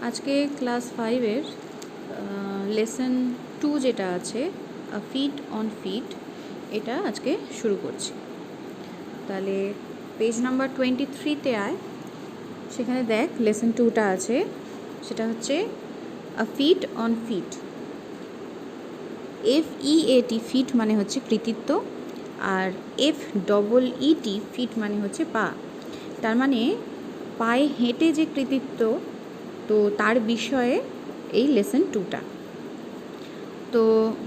আজকে class 5-এর lesson 2 যেটা আছে ফিট অন ফিট, এটা আজকে শুরু করছি। তাহলে পেজ নাম্বার 23-তে আয়, সেখানে দেখ লেসন 2টা আছে, সেটা হচ্ছে feet on feat. FEAT feat মানে হচ্ছে কৃতিত্ব, আর FEET ফিট মানে হচ্ছে পা। তার মানে পায়ে হেঁটে যে কৃতিত্ব, তো তার বিষয়ে এই লেসন 2টা। তো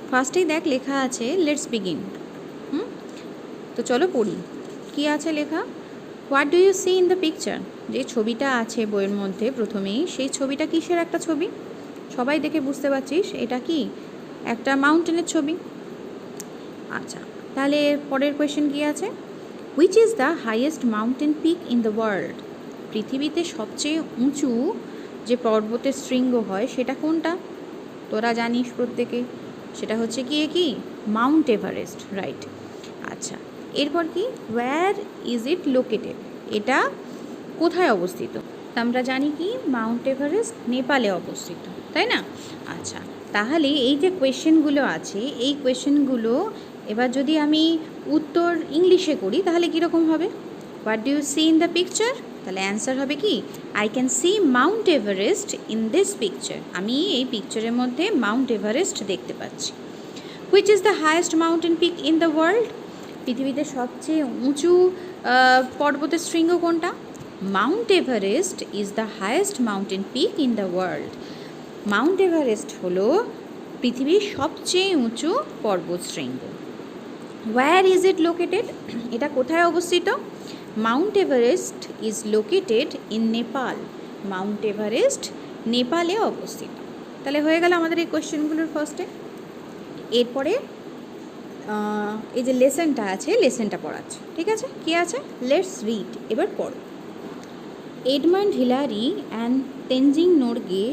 ফার্স্টেই দেখ লেখা আছে লেটস বিগিন। তো চলো পড়ি কি আছে লেখা। What do you see in the picture? যে ছবিটা আছে বইয়ের মধ্যে প্রথমেই, সেই ছবিটা কিসের একটা ছবি? সবাই দেখে বুঝতে পারছিস এটা কি একটা মাউন্টেনের ছবি। আচ্ছা, তাহলে পরের কোয়েশ্চেন কি আছে? Which is the highest mountain peak in the world? পৃথিবীতে সবচেয়ে উঁচু যে পর্বতের শৃঙ্গ হয় সেটা কোনটা? তোরা জানিস প্রত্যেকে, সেটা হচ্ছে কি মাউন্ট এভারেস্ট, রাইট। আচ্ছা, এরপর কি ওয়্যার ইজ ইট লোকেটেড? এটা কোথায় অবস্থিত? আমরা জানি কি মাউন্ট এভারেস্ট নেপালে অবস্থিত, তাই না? আচ্ছা, তাহলে এই যে কোয়েশ্চেনগুলো আছে, এই কোয়েশ্চেনগুলো এবার যদি আমি উত্তর ইংলিশে করি তাহলে কীরকম হবে? What do you see in the picture? তাহলে অ্যান্সার হবে কি I can see Mount Everest in this picture. আমি এই পিকচারের মধ্যে মাউন্ট এভারেস্ট দেখতে পাচ্ছি। Which is the highest mountain peak in the world? পৃথিবীতে সবচেয়ে উঁচু পর্বতের শৃঙ্গ কোনটা? Mount Everest is the highest mountain peak in the world. Mount Everest হলো পৃথিবীর সবচেয়ে উঁচু পর্বতশৃঙ্গ। Where is it located? এটা কোথায় অবস্থিত? Mount Everest is located in Nepal. Mount Everest নেপালে অবস্থিত। তাহলে হয়ে গেল আমাদের এই কোয়েশ্চেনগুলোর ফার্স্টে। এরপরে এই যে লেসনটা আছে, লেসনটা পড়াচ্ছে, ঠিক আছে? কি আছে? Let's read. এবার পড়ো। Edmund Hillary and Tenzing Norgay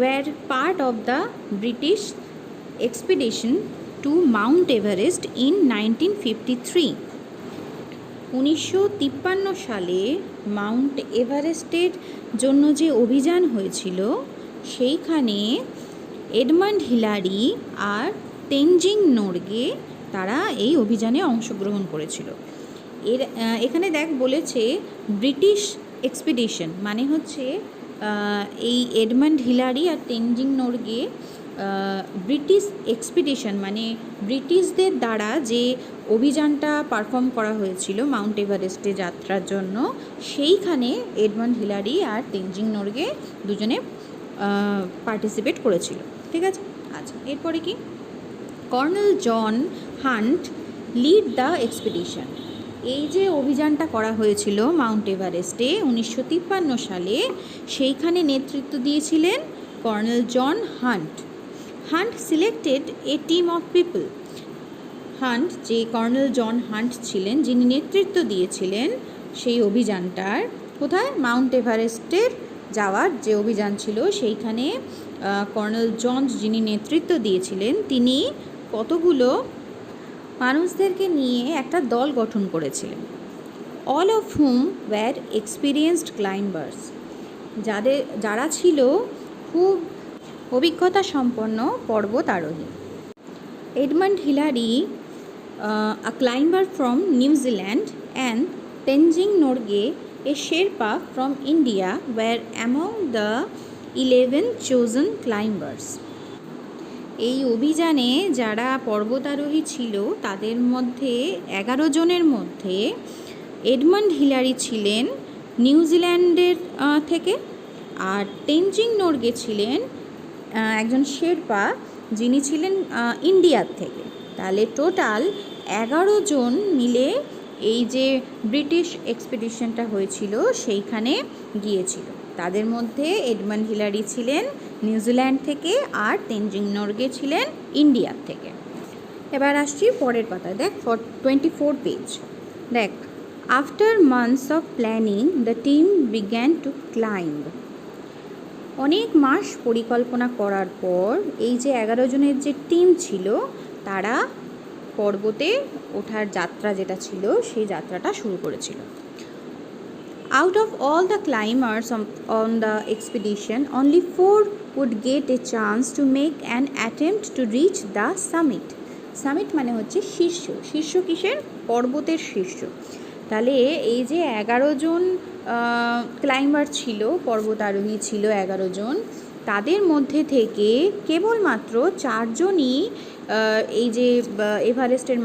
were part of the British expedition to Mount Everest in 1953. 1953 সালে মাউন্ট এভারেস্টের জন্য যে অভিযান হয়েছিল, সেইখানে এডমান্ড হিলারি আর তেনজিং নোরগে তারা এই অভিযানে অংশগ্রহণ করেছিল। এখানে দেখ বলেছে ব্রিটিশ এক্সপিডিশন, মানে হচ্ছে এই এডমান্ড হিলারি আর তেনজিং নোরগে ব্রিটিশ এক্সপিডিশন মানে ব্রিটিশদের দ্বারা যে অভিযানটা পারফর্ম করা হয়েছিল মাউন্ট এভারেস্টে যাত্রার জন্য, সেইখানে এডমান্ড হিলারি আর তেনজিং নোরগে দুজনে পার্টিসিপেট করেছিল, ঠিক আছে? আচ্ছা, এরপরে কি? Colonel John Hunt led the expedition. এই যে অভিযানটা করা হয়েছিল মাউন্ট এভারেস্টে 1953 সালে, সেইখানে নেতৃত্ব দিয়েছিলেন Colonel John Hunt. Hunt selected a team of people. Hunt, যে কর্নেল জন হান্ট ছিলেন, যিনি নেতৃত্ব দিয়েছিলেন সেই অভিযানটার, কোথায়? মাউন্ট এভারেস্টের যাওয়ার যে অভিযান ছিল সেইখানে কর্নেল জন যিনি নেতৃত্ব দিয়েছিলেন, তিনি কতগুলো মানুষদেরকে নিয়ে একটা দল গঠন করেছিলেন। All of whom were experienced climbers, যারা ছিল খুব অভিজ্ঞতা সম্পন্ন পর্বত আরোহী। Edmund Hillary a climber from New Zealand and Tenzing Norgay a Sherpa from India were among the 11 chosen climbers. এই অভিযানে যারা পর্বতারোহী ছিল তাদের মধ্যে 11 জনের মধ্যে এডমান্ড হিলারি ছিলেন নিউজিল্যান্ডের থেকে, আর তেনজিং নোরগে ছিলেন একজন শেরপা, যিনি ছিলেন ইন্ডিয়ার থেকে। তাহলে টোটাল 11 জন মিলে এই যে ব্রিটিশ এক্সপিডিশনটা হয়েছিল সেইখানে গিয়েছিল। তাদের মধ্যে এডমান্ড হিলারি ছিলেন নিউজিল্যান্ড থেকে আর তেনজিং নোরগে ছিলেন ইন্ডিয়ার থেকে। এবার আসছি পরের পাতায়, দেখ 24 পেজ। দেখ, after months of planning the team began to climb. অনেক মাস পরিকল্পনা করার পর এই যে 11 জনের যে টিম ছিল, তারা পর্বতে ওঠার যাত্রা যেটা ছিল সেই যাত্রাটা শুরু করেছিল। Out of all the climbers on the expedition, only 4 would get a chance to make an attempt to reach the summit. Summit মানে হচ্ছে শীর্ষ। শীর্ষ কিসের? পর্বতের শীর্ষ। তাহলে এই যে 11 জন ক্লাইম্বার ছিল, পর্বতারোহী ছিল 11 জন, তাদের মধ্যে থেকে কেবলমাত্র 4 জনই এই যে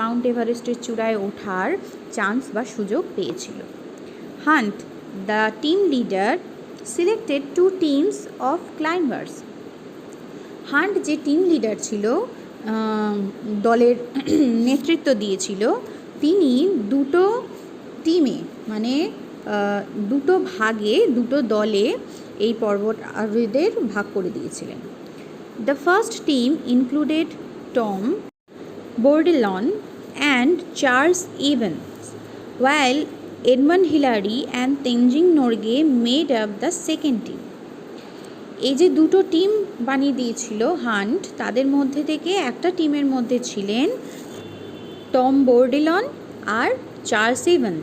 মাউন্ট এভারেস্টের চূড়ায় ওঠার চান্স বা সুযোগ পেয়েছিল। Hunt, the team leader, selected 2 teams of climbers. Hunt যে টিম লিডার ছিল, দলের নেতৃত্ব দিয়েছিল, তিনি দুটো টিমে মানে দুটো ভাগে, দুটো দলে এই পর্বত আরোহীদের ভাগ করে দিয়েছিলেন। The first team included Tom Bourdillon and Charles Evans, while Edmund Hillary and Tenzing Norgay made up the second team. এই যে দুটো টিম বানিয়ে দিয়েছিল হান্ট, তাদের মধ্যে থেকে একটা টিমের মধ্যে ছিলেন টম বোর্ডিলন আর চার্লস ইভেন,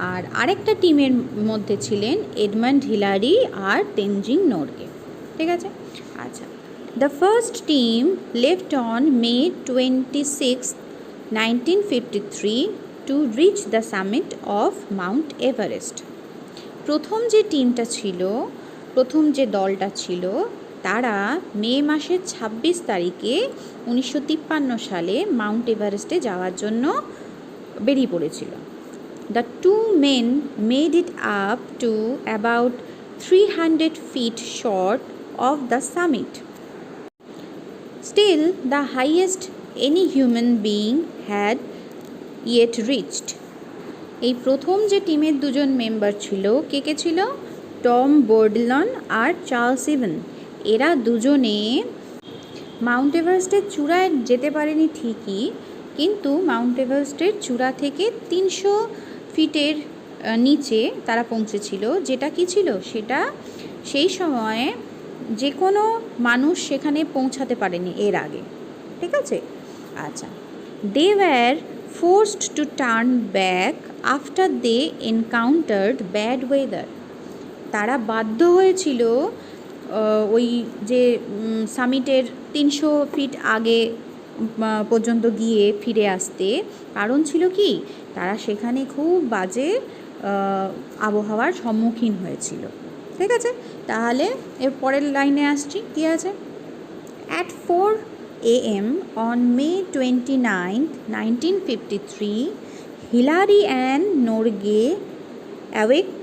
আর আরেকটা টিমের মধ্যে ছিলেন এডমান্ড হিলারি আর তেনজিং নোরগে। ঠিক আছে, আচ্ছা। The first team left on May 26, 1953 to reach the summit of Mount Everest. প্রথম যে টিমটা ছিল, প্রথম যে দলটা ছিল, তারা মে মাসের 26 তারিখে 1953 সালে মাউন্ট এভারেস্টে যাওয়ার জন্য বেরিয়ে পড়েছিল। The 2 men made it up to about 300 feet short of the summit, still the highest any human being had yet reached. এই প্রথম যে টিমের দুজন মেম্বার ছিল, কে কে ছিল? টম বোর্ডলন আর চার্লস ইভেন। এরা দুজনে মাউন্ট এভারেস্টের চূড়ায় যেতে পারেনি ঠিকই, কিন্তু মাউন্ট এভারেস্টের চূড়া থেকে 300 ফিটের নিচে তারা পৌঁছেছিল। যেটা কি ছিল? সেটা সেই সময়ে যে কোনো মানুষ সেখানে পৌঁছাতে পারেনি এর আগে। ঠিক আছে, আচ্ছা। They were forced to turn back after they encountered bad weather. তারা বাধ্য হয়েছিল ওই যে সামিটের 300 ফিট আগে পর্যন্ত গিয়ে ফিরে আসতে। কারণ ছিল কি? তারা সেখানে খুব বাজে আবহাওয়ার সম্মুখীন হয়েছিল। ঠিক আছে, তাহলে এর পরের লাইনে আসছি, কী আছে? At 4 a.m. on May 29, 1953, Hillary and Norgay awoke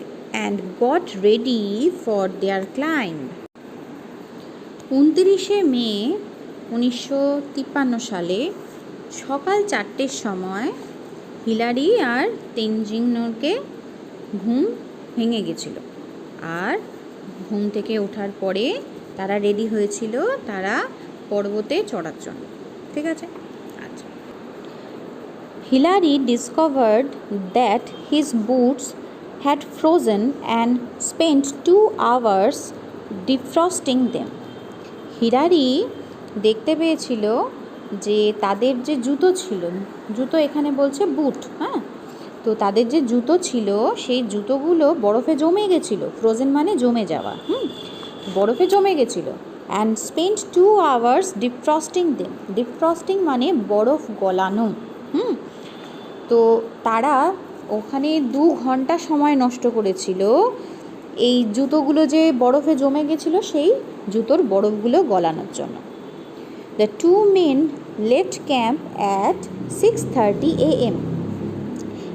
and got ready for their climb. 29 মে 1953 সালে সকাল 4টের সময় হিলারি আর তেনজিং নোরগে ঘুম ভেঙে গেছিল, আর ঘুম থেকে ওঠার পরে তারা রেডি হয়েছিল তারা পর্বতে চড়ার জন্য। ঠিক আছে, আচ্ছা। Hillary discovered that his boots had frozen and spent 2 hours defrosting them. Hillary দেখতে পেয়েছিল যে তাদের যে জুতো ছিল, জুতো এখানে বলছে বুট, হ্যাঁ, তো তাদের যে জুতো ছিল সেই জুতোগুলো বরফে জমে গেছিলো। ফ্রোজেন মানে জমে যাওয়া, বরফে জমে গেছিলো। And spent 2 hours defrosting them. Defrosting মানে বরফ গলানো। তো তারা ওখানে 2 ঘন্টা সময় নষ্ট করেছিল এই জুতোগুলো যে বরফে জমে গেছিলো সেই জুতোর বরফগুলো গলানোর জন্য। The 2 men left camp at 6:30 a.m.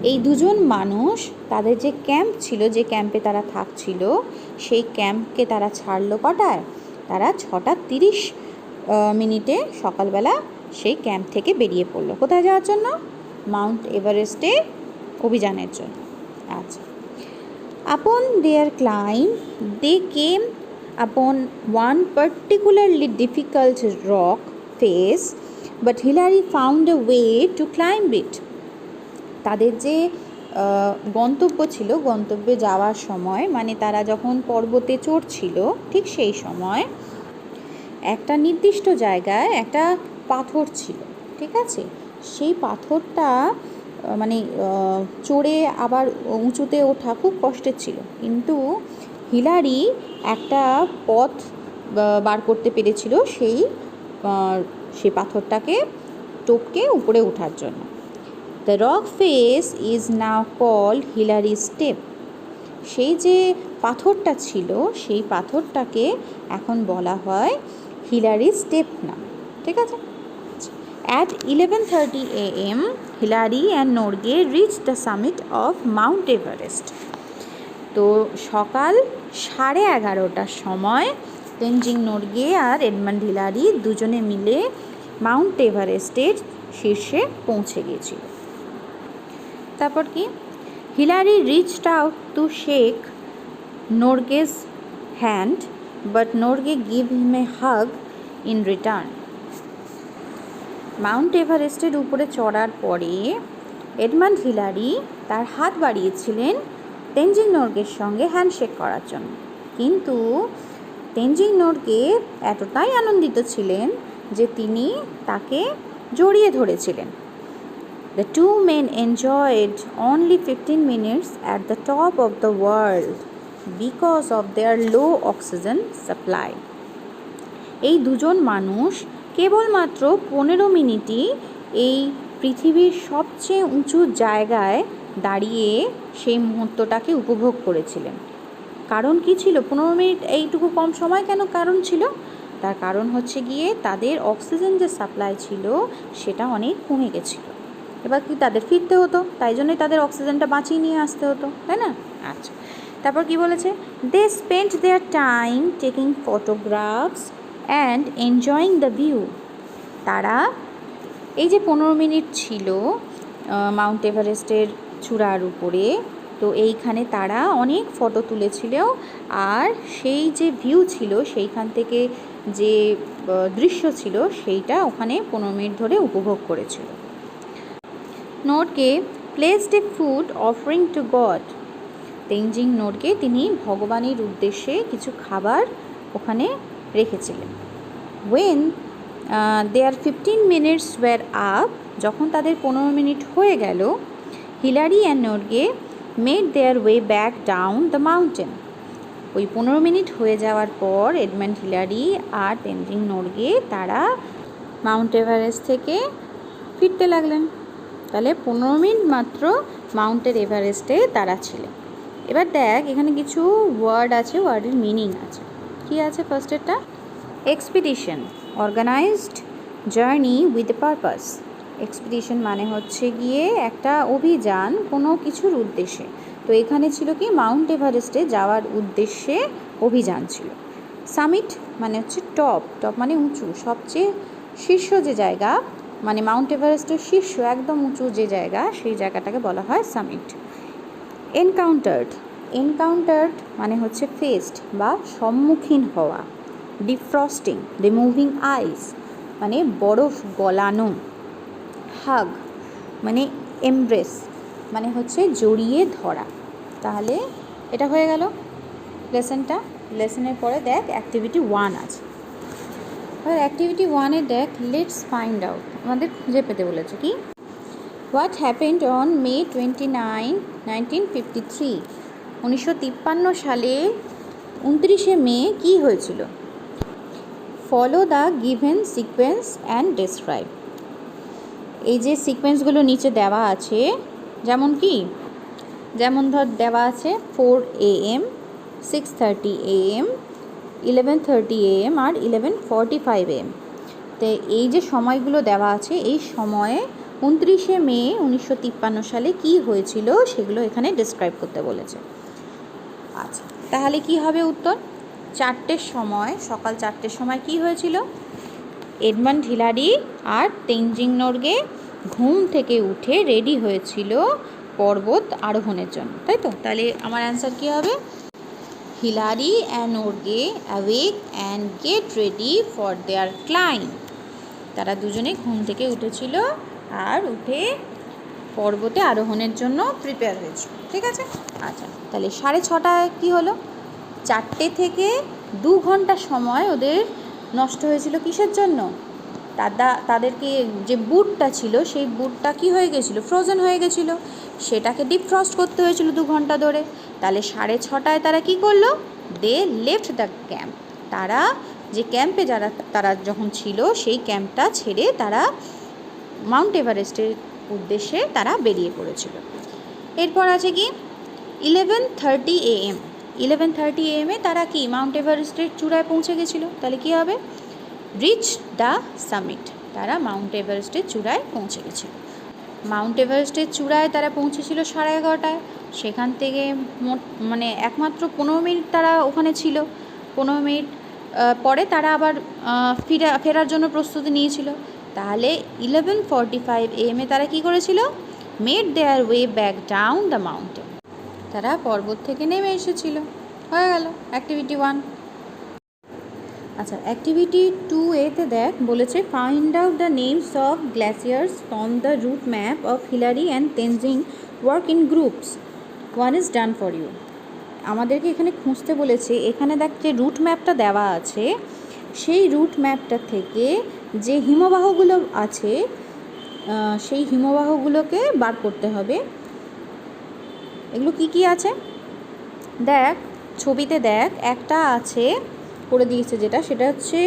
এই দুজন মানুষ তাদের যে ক্যাম্প ছিল, যে ক্যাম্পে তারা থাকছিল, সেই ক্যাম্পকে তারা ছাড়লো কটায়? তারা 6:30 মিনিটে সকালবেলা সেই ক্যাম্প থেকে বেরিয়ে পড়লো। কোথায় যাওয়ার জন্য? মাউন্ট এভারেস্টে অভিযানের জন্য। আচ্ছা। আপন দেয়ার climb they came upon one particularly difficult rock face, but Hillary found a way to climb it. তাদের যে গন্তব্য ছিল, গন্তব্যে যাওয়ার সময় মানে তারা যখন পর্বতে চড়ছিল ঠিক সেই সময় একটা নির্দিষ্ট জায়গায় একটা পাথর ছিল। ঠিক আছে, সেই পাথরটা মানে চড়ে আবার উঁচুতে ওঠা খুব কষ্টের ছিল, কিন্তু হিলারি একটা পথ বার করতে পেরেছিল সেই পাথরটাকে টপকে উপরে ওঠার জন্য। The rock face is now called Hillary step. সেই যে পাথরটা ছিল সেই পাথরটাকে এখন বলা হয় হিলারি স্টেপ নাম, ঠিক আছে। At 11:30 a.m., Hillary and Norgay reached the summit of Mount Everest. তো সকাল 11:30টার সময় তেনজিং নোরগে আর এডমান্ড হিলারি দুজনে মিলে মাউন্ট এভারেস্টের শীর্ষে পৌঁছে গিয়েছিল। তারপর কি, Hillary reached out to shake Norgay's hand, but Norgay give him a hug in return. Mount এভারেস্টের উপরে চড়ার পরে এডমান্ড হিলারি তার হাত বাড়িয়েছিলেন তেনজিং নোরগের সঙ্গে হ্যান্ডশেক করার জন্য, কিন্তু তেনজিং নোরগে এতটাই আনন্দিত ছিলেন যে তিনি তাকে জড়িয়ে ধরেছিলেন। The two men enjoyed only 15 minutes at the top of the world because of their low oxygen supply. এই দুজন মানুষ কেবলমাত্র 15 মিনিটই এই পৃথিবীর সবচেয়ে উঁচু জায়গায় দাঁড়িয়ে সেই মুহূর্তটাকে উপভোগ করেছিলেন। কারণ কি ছিল 15 মিনিট এইটুকু কম সময় কেন কারণ ছিল? তার কারণ হচ্ছে গিয়ে তাদের অক্সিজেন যে সাপ্লাই ছিল সেটা অনেক কমে গেছিলো। এবার কি তাদের ফিরতে হতো, তাই জন্যই তাদের অক্সিজেনটা বাঁচিয়ে নিয়ে আসতে হতো, তাই না? আচ্ছা, তারপর কি বলেছে, they spent their time taking photographs and enjoying the view. তারা এই যে 15 মিনিট ছিল মাউন্ট এভারেস্টের চূড়ার উপরে, তো এইখানে তারা অনেক ফটো তুলেছিল, আর সেই যে ভিউ ছিল সেইখান থেকে যে দৃশ্য ছিল সেইটা ওখানে 15 মিনিট ধরে উপভোগ করেছিল। Norgay placed a food offering to God. Tenzing Norgay তিনি ভগবানের উদ্দেশ্যে কিছু খাবার ওখানে রেখেছিলেন। When their 15 minutes were up, যখন তাদের 15 মিনিট হয়ে গেল, Hillary and Norgay made their way back down the mountain. ওই 15 মিনিট হয়ে যাওয়ার পর এডমান্ড হিলারি আর তেনজিং নোরগে তারা মাউন্ট এভারেস্ট থেকে ফিরতে লাগলেন। তাহলে 15 মিনিট মাত্র মাউন্টের এভারেস্টে তারা ছিলেন। এবার দেখ এখানে কিছু ওয়ার্ড আছে, ওয়ার্ডের মিনিং আছে। কি আছে ফার্স্টেরটা? Expedition, organised journey with a purpose. Expedition মানে হচ্ছে গিয়ে একটা অভিযান কোনো কিছুর উদ্দেশ্যে। তো এখানে ছিল কি মাউন্ট এভারেস্টে যাওয়ার উদ্দেশ্যে অভিযান ছিল। সামিট মানে হচ্ছে টপ, টপ মানে উঁচু, সবচেয়ে শীর্ষ যে জায়গা, মানে মাউন্ট এভারেস্টের শীর্ষ একদম উঁচু যে জায়গা সেই জায়গাটাকে বলা হয় সামিট। এনকাউন্টার্ড, এনকাউন্টার্ড মানে হচ্ছে ফেসড বা সম্মুখীন হওয়া। ডিফ্রস্টিং, রিমুভিং আইস মানে বরফ গলানো। হাগ মানে এমব্রেস মানে হচ্ছে জড়িয়ে ধরা। তাহলে এটা হয়ে গেল লেসনটা। লেসনের পরে দেখ অ্যাক্টিভিটি 1 আছে। এবার অ্যাক্টিভিটি 1-এ দেখ লেটস ফাইন্ড আউট, আমাদের খুঁজে পেতে বলেছে কি, হোয়াট হ্যাপেন্ড অন মে 29, 1953। 1953 সালে 29শে মে কী হয়েছিল? Follow the given sequence and describe. এই যে সিকোয়েন্সগুলো নিচে দেওয়া আছে, যেমন কি, যেমন ধর দেওয়া আছে 4 AM, 6:30 AM, 11:30 AM R 11:45 AM। তো এই যে সময়গুলো দেওয়া আছে, এই সময়ে 29শে মে 1953 সালে কি হয়েছিল সেগুলো এখানে ডেসক্রাইব করতে বলেছে। আচ্ছা, তাহলে কি হবে উত্তর? 4টের সময়, সকাল 4টের সময় কি হয়েছিল? এডমান্ড হিলারি আর তেনজিং নোরগে ঘুম থেকে উঠে রেডি হয়েছিল পর্বত আরোহণের জন্য, তাই তো? তাহলে আমার অ্যান্সার কী হবে? Hillary and Norgay awake and get ready for their climb. তারা দুজনে ঘুম থেকে উঠেছিল আর উঠে পর্বতে আরোহণের জন্য প্রিপেয়ার হয়েছিল, ঠিক আছে? আচ্ছা, তাহলে 6:30 কী হলো? 4টে থেকে 2 ঘন্টা সময় ওদের নষ্ট হয়েছিল কিসের জন্য? তাদেরকে যে বুটটা ছিল সেই বুটটা কী হয়ে গেছিলো, ফ্রোজেন হয়ে গেছিলো, সেটাকে ডিফ্রস্ট করতে হয়েছিল 2 ঘন্টা ধরে। তাহলে 6:30টায় তারা কি করলো, দে লেফট দ্য ক্যাম্প, তারা যে ক্যাম্পে তারা যখন ছিল সেই ক্যাম্পটা ছেড়ে তারা মাউন্ট এভারেস্টের উদ্দেশ্যে তারা বেরিয়ে পড়েছিল। এরপর আছে কি 11:30 AM, 11:30 AM তারা কি মাউন্ট এভারেস্টের চূড়ায় পৌঁছে গেছিলো। তাহলে কি হবে, রিচ দ্য সামিট, তারা মাউন্ট এভারেস্টের চূড়ায় পৌঁছে গেছিলো। মাউন্ট এভারেস্টের চূড়ায় তারা পৌঁছেছিল 11:30টায়। সেখান থেকে মানে একমাত্র 15 মিনিট তারা ওখানে ছিল। 15 মিনিট পরে তারা আবার ফেরার জন্য প্রস্তুতি নিয়েছিল। তাহলে 11:45 AM তারা কি করেছিল, made their way back down the mountain, তারা পর্বত থেকে নেমে এসেছিল। হয়ে গেল অ্যাক্টিভিটি 1। আচ্ছা, অ্যাক্টিভিটি 2A-তে দেখ বলেছে find out the names of glaciers from the route map of Hillary and Tenzing work in groups, 1 is done for you. আমাদেরকে এখানে খুঁজতে বলেছে, এখানে দেখ যে রুট ম্যাপটা দেওয়া আছে সেই রুট ম্যাপটা থেকে যে হিমবাহগুলো আছে সেই হিমবাহগুলোকে বার করতে হবে। এগুলো কি কি আছে দেখ, ছবিতে দেখ একটা আছে করে দিয়েছে যেটা, সেটা হচ্ছে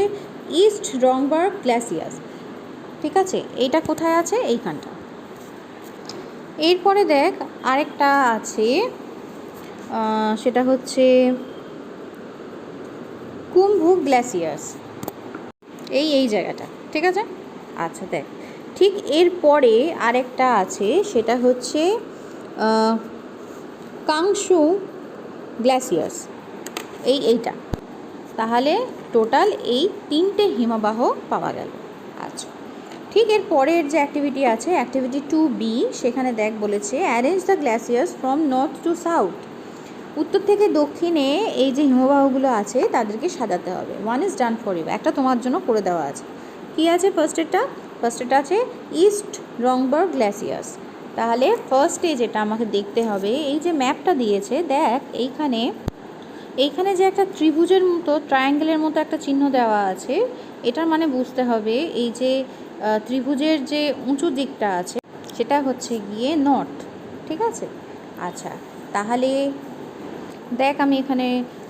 ইস্ট রংবার্গ গ্লেসিয়ার, ঠিক আছে, এইটা কোথায় আছে, এইখানটা। এরপরে দেখ আরেকটা আছে, সেটা হচ্ছে কুম্ভু গ্লেসিয়ার্স, এই জায়গাটা, ঠিক আছে। আচ্ছা দেখ, ঠিক এরপরে আরেকটা আছে, সেটা হচ্ছে কাংশু গ্লেসিয়ার্স, এইটা। তাহলে টোটাল এই 3টে হিমবাহ পাওয়া গেল। আচ্ছা, ঠিক এর পরের যে অ্যাক্টিভিটি আছে, অ্যাক্টিভিটি 2B, সেখানে দেখ বলেছে arrange the glaciers from north to south, উত্তর থেকে দক্ষিণে এই যে হিমবাহগুলো আছে তাদেরকে সাজাতে হবে। 1 ইজ ডান ফর ইউ, একটা তোমার জন্য করে দেওয়া আছে। কি আছে ফার্স্টেরটা আছে ইস্ট রংবার্গ গ্লেসিয়ার্স। তাহলে ফার্স্টে যেটা আমাকে দেখতে হবে, এই যে ম্যাপটা দিয়েছে দেখ, এইখানে যে একটা ত্রিভুজের মতো, ট্রায়াঙ্গেলের মতো একটা চিহ্ন দেওয়া আছে, এটার মানে বুঝতে হবে এই যে ত্রিভুজের যে উঁচু দিকটা আছে সেটা হচ্ছে গিয়ে নর্থ, ঠিক আছে। আচ্ছা, তাহলে দেখ আমি এখানে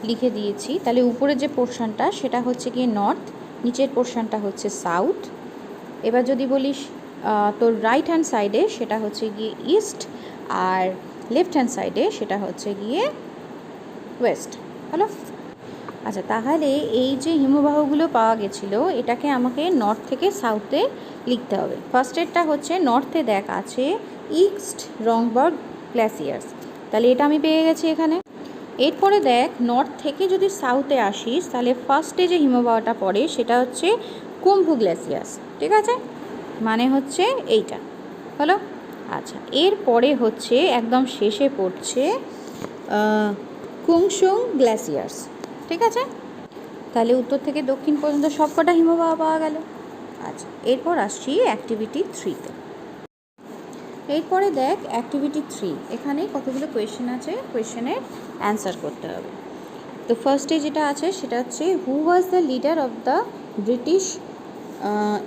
লিখে দিয়েছি, তাহলে উপরের যে পোর্শনটা সেটা হচ্ছে গিয়ে নর্থ, নিচের পোর্শনটা হচ্ছে সাউথ। এবার যদি বলিস তোর রাইট হ্যান্ড সাইডে সেটা হচ্ছে গিয়ে ইস্ট, আর লেফট হ্যান্ড সাইডে সেটা হচ্ছে গিয়ে ওয়েস্ট, হলো। আচ্ছা, তাহলে এই যে হিমবাহগুলো পাওয়া গেছিলো এটাকে আমাকে নর্থ থেকে সাউথে লিখতে হবে। ফার্স্টেরটা হচ্ছে নর্থে দেখ আছে ইস্ট রংবার্গ গ্লেসিয়ার্স, তাহলে এটা আমি পেয়ে গেছি এখানে। এরপরে দেখ নর্থ থেকে যদি সাউথে আসিস তাহলে ফার্স্টে যে হিমবাহটা পড়ে সেটা হচ্ছে কুম্ভু গ্লেসিয়ার্স, ঠিক আছে, মানে হচ্ছে এইটা, হলো। আচ্ছা, এরপরে হচ্ছে একদম শেষে পড়ছে কুংশুং গ্লেসিয়ার্স, ঠিক আছে। তাহলে উত্তর থেকে দক্ষিণ পর্যন্ত সবকটা হিমবাহ পাওয়া গেল। আচ্ছা, এরপর আসছি অ্যাক্টিভিটি 3-তে। এরপরে দেখ অ্যাক্টিভিটি 3, এখানে কতগুলো কোয়েশ্চেন আছে, কোয়েশ্চেনের অ্যান্সার করতে হবে। তো ফার্স্টে যেটা আছে সেটা হচ্ছে who was the leader of the British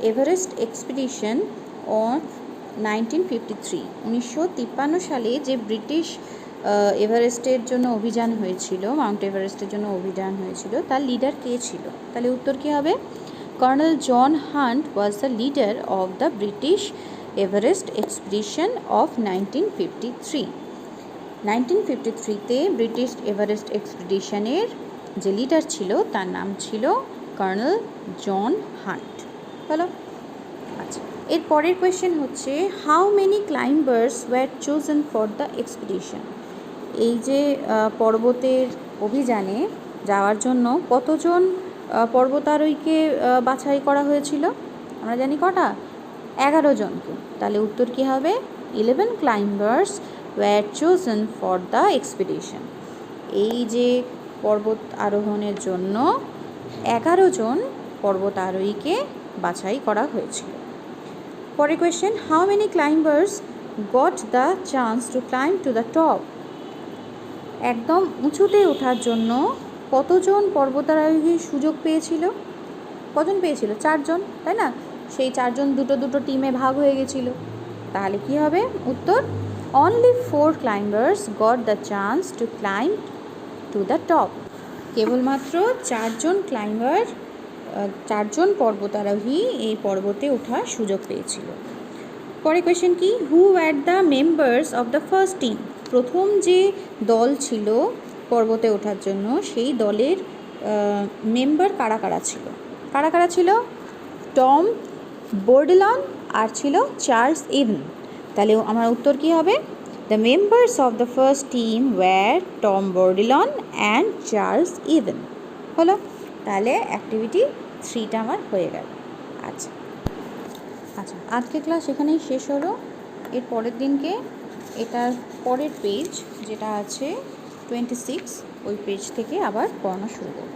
Everest expedition of 1953, 1953 সালে যে ব্রিটিশ এভারেস্টের জন্য অভিযান হয়েছিল, মাউন্ট এভারেস্টের জন্য অভিযান হয়েছিল, তার লিডার কে ছিল। তাহলে উত্তর কী হবে, Colonel John Hunt was the leader of the British Everest expedition of 1953। 1953-তে ব্রিটিশ এভারেস্ট এক্সপিডিশনের যে লিডার ছিল তার নাম ছিল কর্নেল জন হান্ট, হলো। আচ্ছা, এর পরের কোয়েশ্চেন হচ্ছে how many climbers were chosen for the expedition, এই যে পর্বতের অভিযানে যাওয়ার জন্য কতজন পর্বতারোহীকে বাছাই করা হয়েছিল, আমরা জানি কটা, 11 জনকে। তাহলে উত্তর কী হবে, 11 climbers were chosen for the expedition, এই যে পর্বত আরোহণের জন্য 11 জন পর্বত আরোহীকে বাছাই করা হয়েছিল। পরের question how many climbers got the chance to climb to the top, একদম উঁচুতে ওঠার জন্য কতজন পর্বতারোহী সুযোগ পেয়েছিল, কজন পেয়েছিল, 4 জন, তাই না। সেই চারজন দুটো দুটো টিমে ভাগ হয়ে গেছিলো। তাহলে কি হবে উত্তর? Only 4 climbers got the chance to climb to the top. কেবলমাত্র চারজন পর্বতারোহী এই পর্বতে ওঠার সুযোগ পেয়েছিল। পরে কোয়েশ্চেন কি? Who were the members of the first team? প্রথম যে দল ছিল পর্বতে ওঠার জন্য সেই দলের মেম্বার কারা কারা ছিল? টম বোর্ডেলন আর ছিল চার্লস ইভন। তাহলে আমার উত্তর কি হবে? The members of the first team were Tom Bourdillon and Charles Evans. হলো, তাহলে অ্যাক্টিভিটি 3টা আমার হয়ে গেল। আচ্ছা, আজকে ক্লাস এখানেই শেষ হলো। এর পরের দিনকে এটার পরের পেজ যেটা আছে 26, ওই পেজ থেকে আবার পড়ানো শুরু করব।